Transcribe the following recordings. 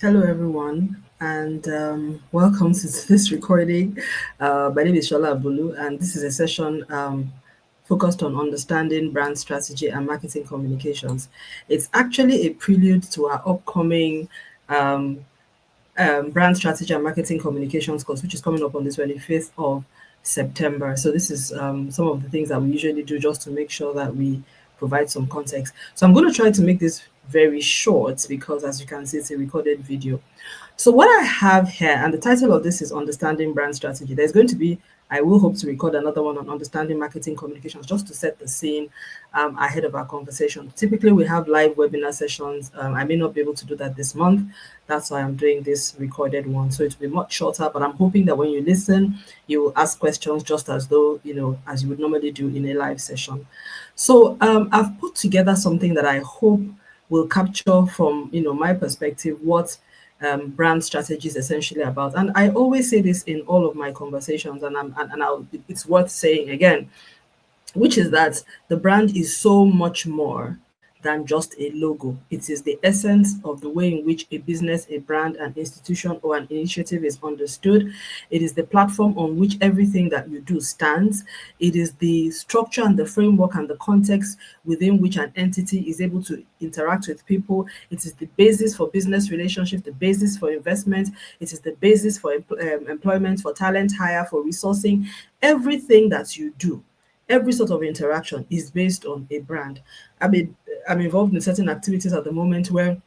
Hello, everyone, and welcome to this recording. My name is Shola Bulu, and this is a session focused on understanding brand strategy and marketing communications. It's actually a prelude to our upcoming um, brand strategy and marketing communications course, which is coming up on the 25th of September. So this is some of the things that we usually do just to make sure that we provide some context. So I'm going to try to make this very short because, as you can see, it's a recorded video. So what I have here, and the title of this is Understanding Brand Strategy. There's going to be, I will hope to record another one on understanding marketing communications just to set the scene ahead of our conversation. Typically, we have live webinar sessions. I may not be able to do that this month. That's why I'm doing this recorded one. So it will be much shorter, but I'm hoping that when you listen, you will ask questions just as though, as you would normally do in a live session. So I've put together something that I hope will capture from, my perspective, what brand strategy is essentially about. And I always say this in all of my conversations, it's worth saying again, which is that the brand is so much more than just a logo. It is the essence of the way in which a business, a brand, an institution, or an initiative is understood. It is the platform on which everything that you do stands. It is the structure and the framework and the context within which an entity is able to interact with people. It is the basis for business relationships, the basis for investment. It is the basis for employment, for talent hire, for resourcing. Everything that you do, every sort of interaction is based on a brand. I mean, I'm involved in certain activities at the moment where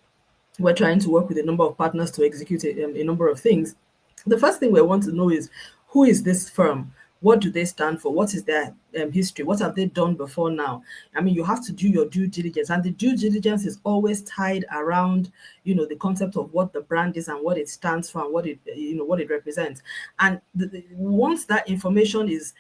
we're trying to work with a number of partners to execute a number of things. The first thing we want to know is, who is this firm? What do they stand for? What is their history? What have they done before now? I mean, you have to do your due diligence, and the due diligence is always tied around, the concept of what the brand is and what it stands for and what it represents. And once that information is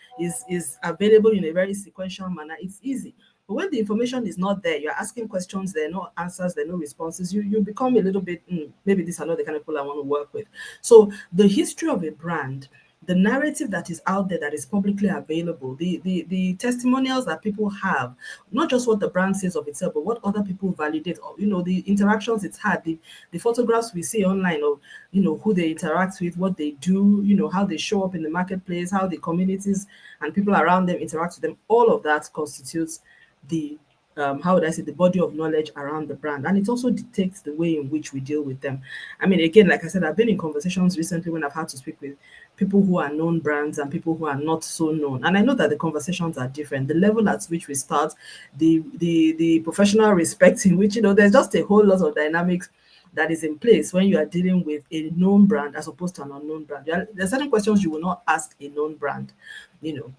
available in a very sequential manner, it's easy. But when the information is not there, you're asking questions, there are no answers, there are no responses, you become a little bit, maybe these are not the kind of people I want to work with. So the history of a brand, the narrative that is out there that is publicly available, the testimonials that people have, not just what the brand says of itself, but what other people validate, or, the interactions it's had, the photographs we see online of, who they interact with, what they do, how they show up in the marketplace, how the communities and people around them interact with them, all of that constitutes the how would I say, the body of knowledge around the brand, and it also dictates the way in which we deal with them. I mean, again, like I said, I've been in conversations recently when I've had to speak with people who are known brands and people who are not so known, and I know that the conversations are different. The level at which we start, the professional respect in which, there's just a whole lot of dynamics that is in place when you are dealing with a known brand as opposed to an unknown brand. There are certain questions you will not ask a known brand, you know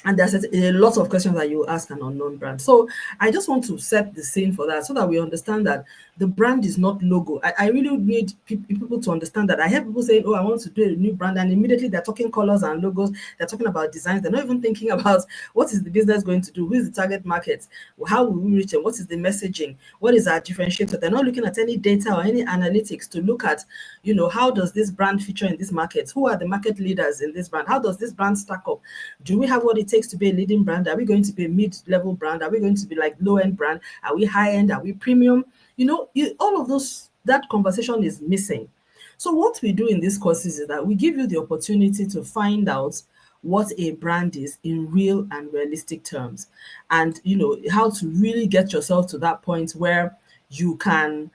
and there's a lot of questions that you ask an unknown brand. So I just want to set the scene for that so that we understand that the brand is not logo. I really need people to understand that. I hear people saying, oh, I want to do a new brand, and immediately they're talking colors and logos, they're talking about designs, they're not even thinking about what is the business going to do, who is the target market, how will we reach them, what is the messaging, what is our differentiator. They're not looking at any data or any analytics to look at, how does this brand feature in this market, who are the market leaders in this brand, how does this brand stack up, do we have what it takes to be a leading brand? Are we going to be a mid-level brand? Are we going to be like low-end brand? Are we high-end? Are we premium? All of those, that conversation is missing. So what we do in these courses is that we give you the opportunity to find out what a brand is in real and realistic terms, and how to really get yourself to that point where you can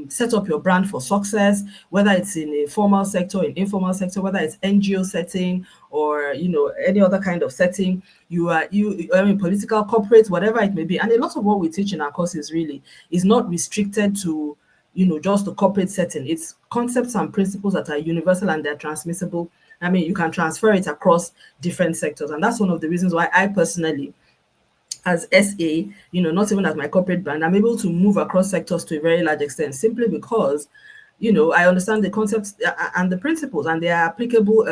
set up your brand for success, whether it's in a formal sector, in informal sector, whether it's NGO setting or any other kind of setting. I mean, political, corporate, whatever it may be. And a lot of what we teach in our courses really is not restricted to just the corporate setting. It's concepts and principles that are universal and they're transmissible. I mean, you can transfer it across different sectors, and that's one of the reasons why I personally, as SA, not even as my corporate brand, I'm able to move across sectors to a very large extent simply because, I understand the concepts and the principles, and they are applicable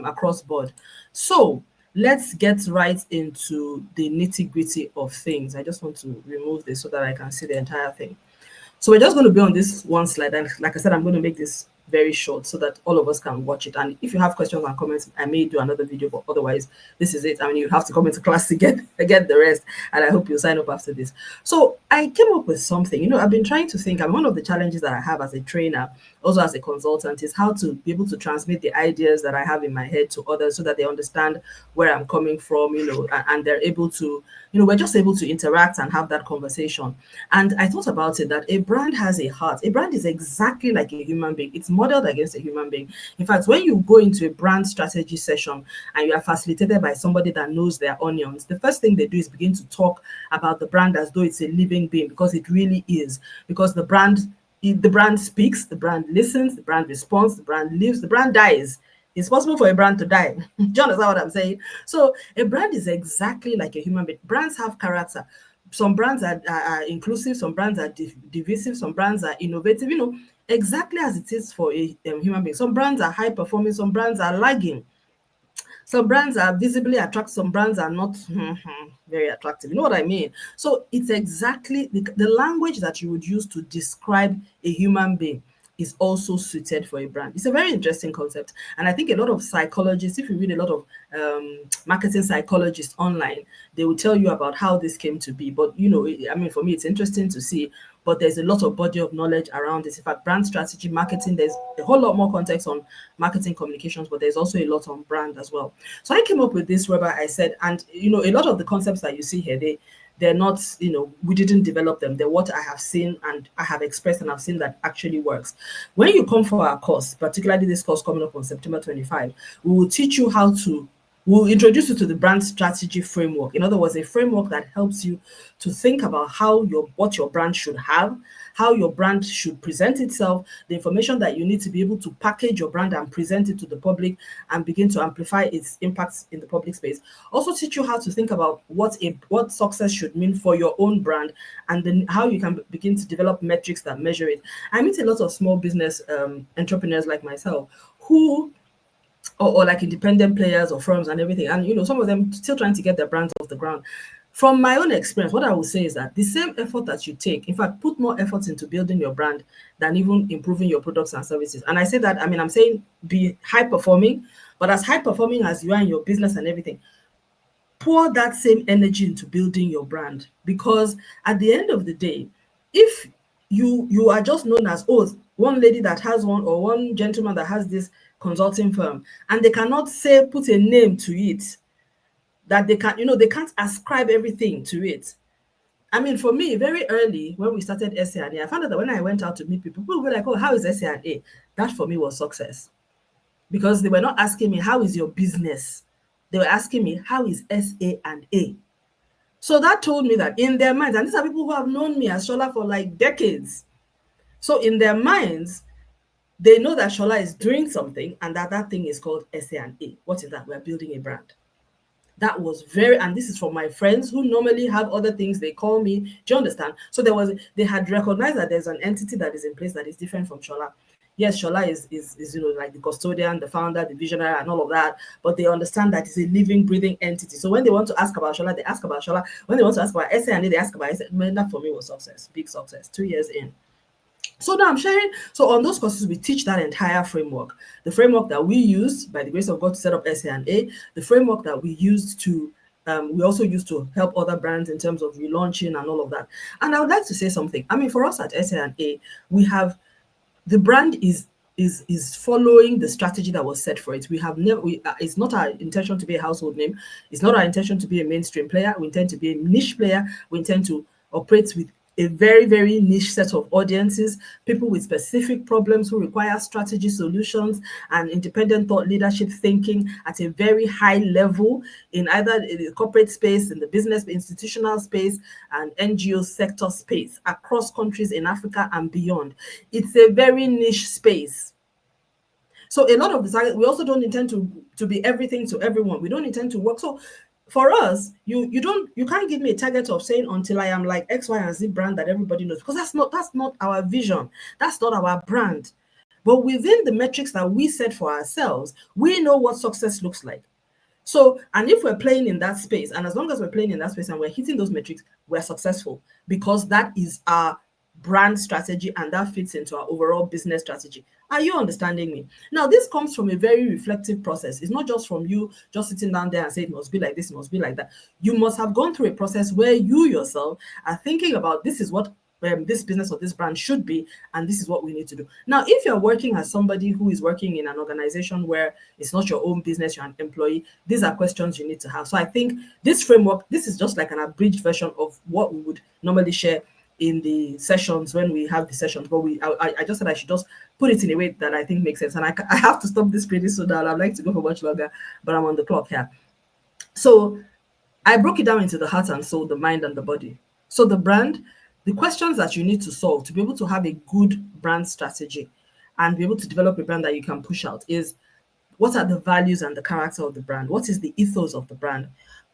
across board. So let's get right into the nitty-gritty of things. I just want to remove this so that I can see the entire thing. So we're just going to be on this one slide, and like I said, I'm going to make this very short so that all of us can watch it. And if you have questions and comments, I may do another video, but otherwise, this is it. I mean, you have to come into class to get the rest. And I hope you sign up after this. So I came up with something. I've been trying to think, and one of the challenges that I have as a trainer, also as a consultant, is how to be able to transmit the ideas that I have in my head to others so that they understand where I'm coming from, and they're able to, we're just able to interact and have that conversation. And I thought about it that a brand has a heart. A brand is exactly like a human being. It's modeled against a human being. In fact, when you go into a brand strategy session and you are facilitated by somebody that knows their onions, the first thing they do is begin to talk about the brand as though it's a living being, because it really is. Because the brand speaks, the brand listens, the brand responds, the brand lives, the brand dies. It's possible for a brand to die. Do you understand what I'm saying? So a brand is exactly like a human being. Brands have character. Some brands are inclusive, some brands are divisive, some brands are innovative, exactly as it is for a human being. Some brands are high performing, some brands are lagging. Some brands are visibly attractive, some brands are not very attractive. You know what I mean? So it's exactly the language that you would use to describe a human being is also suited for a brand. It's a very interesting concept. And I think a lot of psychologists, if you read a lot of marketing psychologists online, they will tell you about how this came to be. But, I mean, for me, it's interesting to see, but there's a lot of body of knowledge around this. In fact, brand strategy, marketing, there's a whole lot more context on marketing communications, but there's also a lot on brand as well. So I came up with this whereby I said, and, a lot of the concepts that you see here, they're not, we didn't develop them. They're what I have seen and I have expressed and I've seen that actually works. When you come for our course, particularly this course coming up on September 25, we will teach you we'll introduce you to the brand strategy framework. In other words, a framework that helps you to think about what your brand should have, how your brand should present itself, the information that you need to be able to package your brand and present it to the public and begin to amplify its impacts in the public space. Also teach you how to think about what success should mean for your own brand, and then how you can begin to develop metrics that measure it. I meet a lot of small business entrepreneurs like myself who or like independent players or firms and everything. And some of them still trying to get their brands off the ground. From my own experience, what I would say is that the same effort that you take, in fact, put more effort into building your brand than even improving your products and services. And I say that, I'm saying be high performing, but as high performing as you are in your business and everything, pour that same energy into building your brand. Because at the end of the day, if you are just known as, one lady that has one, or one gentleman that has this consulting firm, and they cannot put a name to it, that they can't ascribe everything to it. I mean, for me, very early when we started SA&A, I found out that when I went out to meet people were like, how is SA&A? That for me was success. Because they were not asking me, how is your business? They were asking me, how is SA&A? So that told me that in their minds, and these are people who have known me as Sola for like decades. So in their minds, they know that Sola is doing something, and that thing is called SA&A. What is that? We're building a brand. That was and this is from my friends who normally have other things they call me. Do you understand? So they had recognized that there's an entity that is in place that is different from Sola. Yes, Sola is like the custodian, the founder, the visionary, and all of that. But they understand that it's a living, breathing entity. So when they want to ask about Sola, they ask about Sola. When they want to ask about SA&A, they ask about SA. Man, that for me was success, big success. 2 years in. So now I'm sharing. So on those courses, we teach that entire framework. The framework that we used, by the grace of God, to set up SA&A, the framework that we used to, we also used to help other brands in terms of relaunching and all of that. And I would like to say something. I mean, for us at SA&A, we have, the brand is following the strategy that was set for it. We have never, it's not our intention to be a household name. It's not our intention to be a mainstream player. We intend to be a niche player. We intend to operate with a very, very niche set of audiences, people with specific problems who require strategy solutions and independent thought leadership thinking at a very high level in either the corporate space, in the business, institutional space, and NGO sector space across countries in Africa and beyond. It's a very niche space. So a lot of the target, we also don't intend to be everything to everyone. We don't intend to work. So for us, you can't give me a target of saying until I am like X, Y, and Z brand that everybody knows, because that's not our vision. That's not our brand. But within the metrics that we set for ourselves, we know what success looks like. So, and if we're playing in that space, and as long as we're playing in that space and we're hitting those metrics, we're successful, because that is our brand strategy, and that fits into our overall business strategy. Are you understanding me? Now, this comes from a very reflective process. It's not just from you just sitting down there and saying it must be like this, it must be like that. You must have gone through a process where you yourself are thinking about this is what this business or this brand should be, and this is what we need to do. Now, if you're working as somebody who is working in an organization where it's not your own business, you're an employee, these are questions you need to have. So I think this framework, this is just like an abridged version of what we would normally share in the sessions when we have the sessions. But I just said I should just put it in a way that I think makes sense. And I have to stop this pretty soon. I'd like to go for much longer, but I'm on the clock here. So I broke it down into the heart and soul, the mind and the body. So the brand, the questions that you need to solve to be able to have a good brand strategy and be able to develop a brand that you can push out is: what are the values and the character of the brand? What is the ethos of the brand?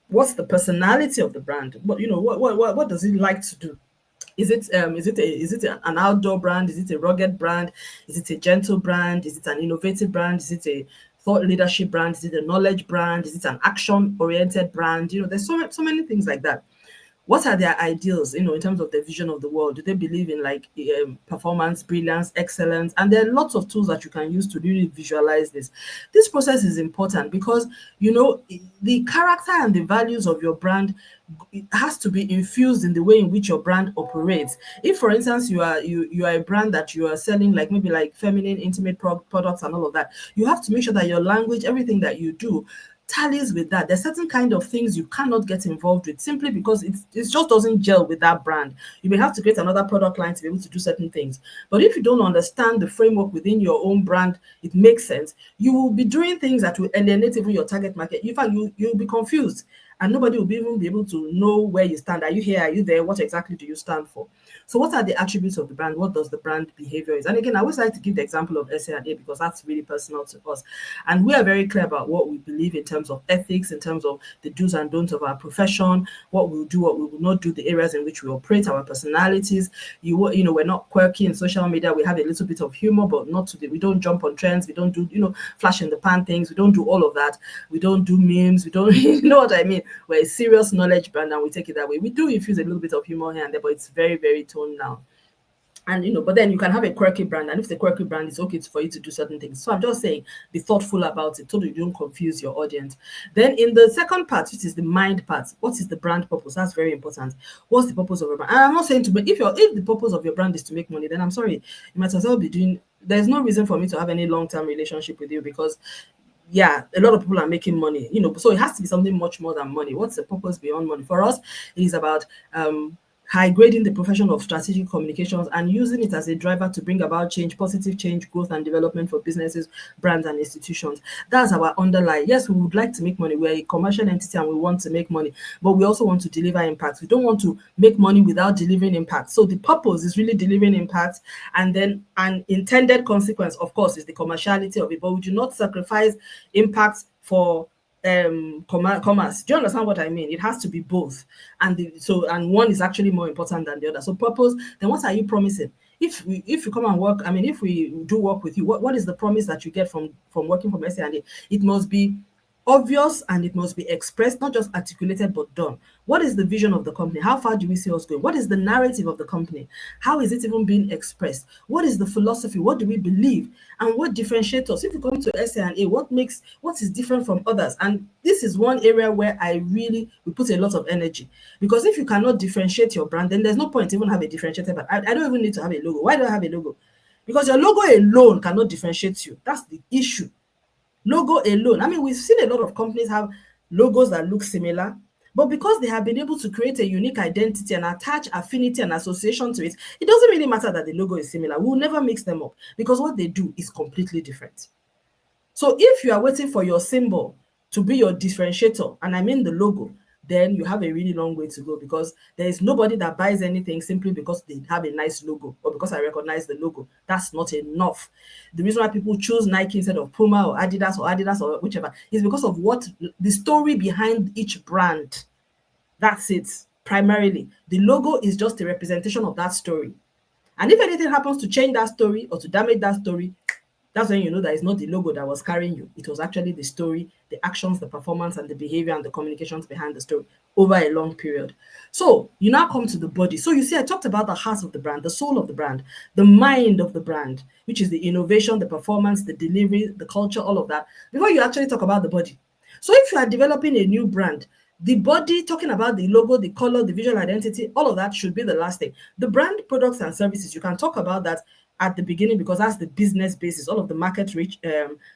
What's the personality of the brand? What does it like to do? Is it an outdoor brand? Is it a rugged brand? Is it a gentle brand? Is it an innovative brand? Is it a thought leadership brand? Is it a knowledge brand? Is it an action oriented brand? There's so many things like that. What are their ideals, in terms of their vision of the world? Do they believe in like performance, brilliance, excellence? And there are lots of tools that you can use to really visualize this. This process is important because the character and the values of your brand, it has to be infused in the way in which your brand operates. If, for instance, you are a brand that you are selling like maybe like feminine intimate products and all of that, you have to make sure that your language, everything that you do, tallies with that. There's certain kind of things you cannot get involved with simply because it just doesn't gel with that brand. You may have to create another product line to be able to do certain things. But if you don't understand the framework within your own brand, it makes sense. You will be doing things that will alienate even your target market. In fact, you'll be confused and nobody will even be able to know where you stand. Are you here? Are you there? What exactly do you stand for? So what are the attributes of the brand? What does the brand behavior is? And again, I always like to give the example of SA&A because that's really personal to us. And we are very clear about what we believe in terms of ethics, in terms of the do's and don'ts of our profession, what we'll do, what we will not do, the areas in which we operate, our personalities. We're not quirky in social media. We have a little bit of humor, but not to we don't jump on trends. We don't do, flash in the pan things. We don't do all of that. We don't do memes. We don't, you know what I mean? We're a serious knowledge brand and we take it that way. We do infuse a little bit of humor here and there, but it's very, very toned down. And but then you can have a quirky brand, and if it's a quirky brand, it's okay for you to do certain things. So I'm just saying, be thoughtful about it so that you don't confuse your audience. Then in the second part, which is the mind part, what is the brand purpose? That's very important. What's the purpose of your brand? And I'm not saying to, but if the purpose of your brand is to make money, then I'm sorry, you might as well be doing. There's no reason for me to have any long-term relationship with you because yeah, a lot of people are making money, so it has to be something much more than money. What's the purpose beyond money? For us, it is about high grading the profession of strategic communications and using it as a driver to bring about change, positive change, growth, and development for businesses, brands, and institutions. That's our underlying. Yes, we would like to make money. We're a commercial entity and we want to make money, but we also want to deliver impact. We don't want to make money without delivering impact. So the purpose is really delivering impact, and then an intended consequence, of course, is the commerciality of it. But we do not sacrifice impact for commerce. Do you understand what I mean? It has to be both, and one is actually more important than the other. So purpose, then what are you promising? If you come and work, if we do work with you, what is the promise that you get from working from SA&A? It must be obvious and it must be expressed, not just articulated but done. What is the vision of the company? How far do we see us going? What is the narrative of the company? How is it even being expressed? What is the philosophy? What do we believe? And what differentiates us? If you come to SA&A, what is different from others? And this is one area where we put a lot of energy, because if you cannot differentiate your brand, then there's no point even have a differentiator brand. I don't even need to have a logo. Why do I have a logo? Because your logo alone cannot differentiate you. That's the issue. Logo alone. We've seen a lot of companies have logos that look similar, but because they have been able to create a unique identity and attach affinity and association to it, it doesn't really matter that the logo is similar. We'll never mix them up because what they do is completely different. So if you are waiting for your symbol to be your differentiator, and I mean the logo, then you have a really long way to go, because there is nobody that buys anything simply because they have a nice logo or because I recognize the logo. That's not enough. The reason why people choose Nike instead of Puma or Adidas or whichever is because of what the story behind each brand. That's it. Primarily, the logo is just a representation of that story. And if anything happens to change that story or to damage that story, That's when you know that it's not the logo that was carrying you. It was actually the story, the actions, the performance, and the behavior and the communications behind the story over a long period. So you now come to the body. So you see, I talked about the heart of the brand, the soul of the brand, the mind of the brand, which is the innovation, the performance, the delivery, the culture, all of that, before you actually talk about the body. So if you are developing a new brand, the body, talking about the logo, the color, the visual identity, all of that should be the last thing. The brand, products, and services, you can talk about that at the beginning because that's the business basis. All of the market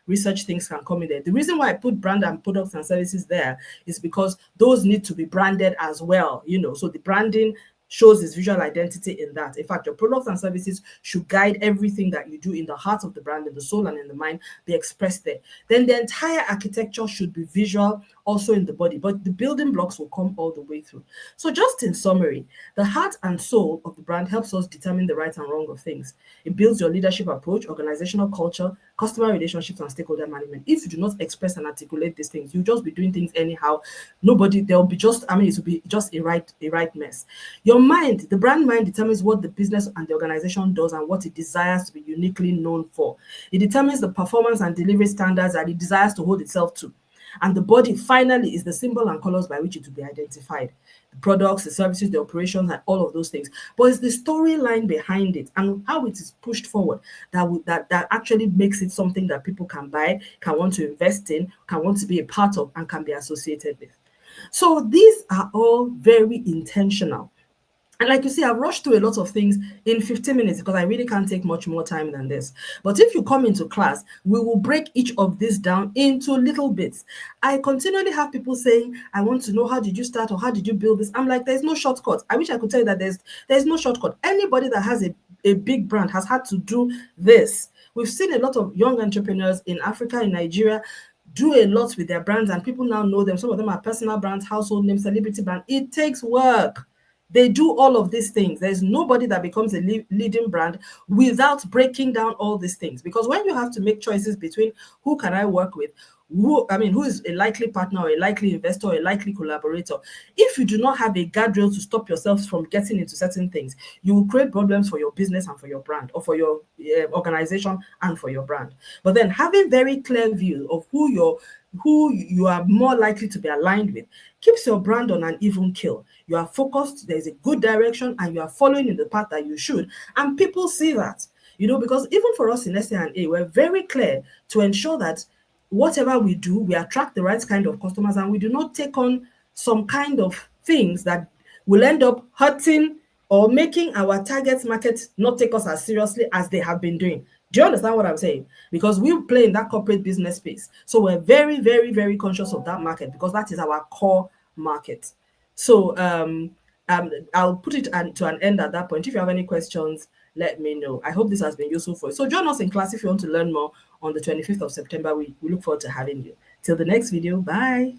research things can come in there. The reason why I put brand and products and services there is because those need to be branded as well. So the branding shows its visual identity in that. In fact, your products and services should guide everything that you do in the heart of the brand, in the soul and in the mind, be expressed there. Then the entire architecture should be visual, also in the body, but the building blocks will come all the way through. So just in summary, the heart and soul of the brand helps us determine the right and wrong of things. It builds your leadership approach, organizational culture, customer relationships, and stakeholder management. If you do not express and articulate these things, you'll just be doing things anyhow. There'll be just, it will be just a right mess. Your mind, the brand mind, determines what the business and the organization does and what it desires to be uniquely known for. It determines the performance and delivery standards that it desires to hold itself to. And the body finally is the symbol and colors by which it will be identified. The products, the services, the operations, and all of those things. But it's the storyline behind it and how it is pushed forward that actually makes it something that people can buy, can want to invest in, can want to be a part of, and can be associated with. So these are all very intentional. And like you see, I've rushed through a lot of things in 15 minutes because I really can't take much more time than this. But if you come into class, we will break each of these down into little bits. I continually have people saying, I want to know, how did you start or how did you build this? I'm like, there's no shortcut. I wish I could tell you that there's no shortcut. Anybody that has a big brand has had to do this. We've seen a lot of young entrepreneurs in Africa, in Nigeria, do a lot with their brands, and people now know them. Some of them are personal brands, household names, celebrity brand. It takes work. They do all of these things. There's nobody that becomes a leading brand without breaking down all these things. Because when you have to make choices between who can I work with, who is a likely partner or a likely investor or a likely collaborator, if you do not have a guardrail to stop yourself from getting into certain things, you will create problems for your business and for your brand, or for your organization and for your brand. But then having very clear view of who you are more likely to be aligned with keeps your brand on an even keel. You are focused, there's a good direction, and you are following in the path that you should. And people see that, because even for us in SA&A, we're very clear to ensure that whatever we do, we attract the right kind of customers, and we do not take on some kind of things that will end up hurting or making our target market not take us as seriously as they have been doing. Do you understand what I'm saying? Because we play in that corporate business space. So we're very, very, very conscious of that market because that is our core market. So I'll put it to an end at that point. If you have any questions, let me know. I hope this has been useful for you. So join us in class if you want to learn more on the 25th of September. We look forward to having you. Till the next video. Bye.